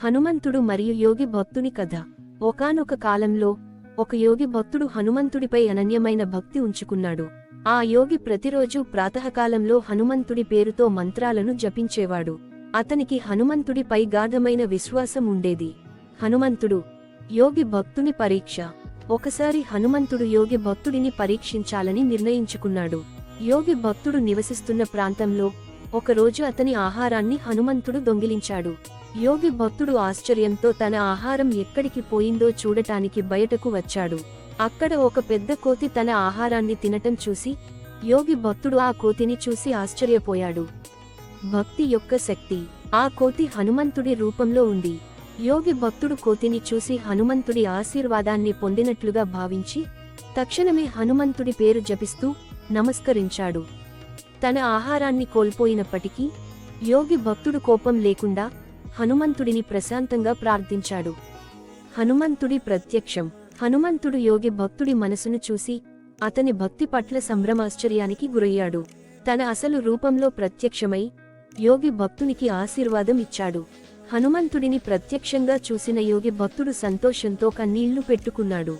హనుమంతుడు మరియు యోగి భక్తుని కథ. ఒకానొక కాలంలో ఒక యోగి భక్తుడు హనుమంతుడిపై అనన్యమైన భక్తి ఉంచుకున్నాడు. ఆ యోగి ప్రతిరోజూ ప్రాతకాలంలో హనుమంతుడి పేరుతో మంత్రాలను జపించేవాడు. అతనికి హనుమంతుడిపై గాఢమైన విశ్వాసం ఉండేది. హనుమంతుడు యోగి భక్తుని పరీక్ష. ఒకసారి హనుమంతుడు యోగి భక్తుడిని పరీక్షించాలని నిర్ణయించుకున్నాడు. యోగి భక్తుడు నివసిస్తున్న ప్రాంతంలో ఒకరోజు అతని ఆహారాన్ని హనుమంతుడు దొంగిలించాడు. యోగి భక్తుడు ఆశ్చర్యంతో తన ఆహారం ఎక్కడికి పోయిందో చూడటానికి బయటకు వచ్చాడు. అక్కడ ఒక పెద్ద కోతి తన ఆహారాన్ని తినటం చూసి యోగి భక్తుడు ఆ కోతిని చూసి ఆశ్చర్యపోయాడు. భక్తి యొక్క శక్తి. ఆ కోతి హనుమంతుడి రూపంలో ఉంది. యోగి భక్తుడు కోతిని చూసి హనుమంతుడి ఆశీర్వాదాన్ని పొందినట్లుగా భావించి తక్షణమే హనుమంతుడి పేరు జపిస్తూ నమస్కరించాడు. తన ఆహారాన్ని కోల్పోయినప్పటికీ యోగి భక్తుడు కోపం లేకుండా హనుమంతుడిని ప్రశాంతంగా ప్రార్థించాడు. హనుమంతుడి ప్రత్యక్షం. హనుమంతుడు యోగి భక్తుడి మనసును చూసి అతని భక్తి పట్ల సంభ్రమాశ్చర్యానికి గురయ్యాడు. తన అసలు రూపంలో ప్రత్యక్షమై యోగి భక్తునికి ఆశీర్వాదం ఇచ్చాడు. హనుమంతుడిని ప్రత్యక్షంగా చూసిన యోగి భక్తుడు సంతోషంతో కన్నీళ్లు పెట్టుకున్నాడు.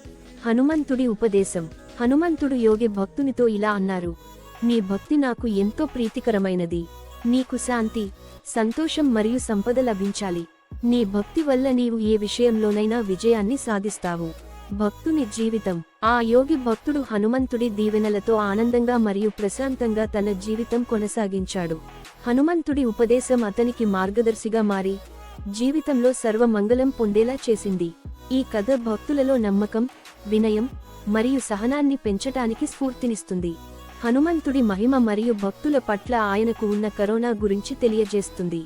హనుమంతుడి ఉపదేశం. హనుమంతుడు యోగి భక్తునితో ఇలా అన్నారు: నీ భక్తి నాకు ఎంతో ప్రీతికరమైనది. నీకు శాంతి, సంతోషం మరియు సంపద లభించాలి. నీ భక్తి వల్ల నీవు ఏ విషయంలోనైనా విజయాన్ని సాధిస్తావు. భక్తుని జీవితం. ఆ యోగి భక్తుడు హనుమంతుడి దీవెనలతో ఆనందంగా మరియు ప్రశాంతంగా తన జీవితం కొనసాగించాడు. హనుమంతుడి ఉపదేశం అతనికి మార్గదర్శిగా మారి జీవితంలో సర్వమంగళం పొందేలా చేసింది. ఈ కథ భక్తులలో నమ్మకం, వినయం మరియు సహనాన్ని పెంచటానికి స్ఫూర్తినిస్తుంది. హనుమంతుడి మహిమ మరియు భక్తుల పట్ల ఆయనకు ఉన్న కరుణ గురించి తెలియజేస్తుంది.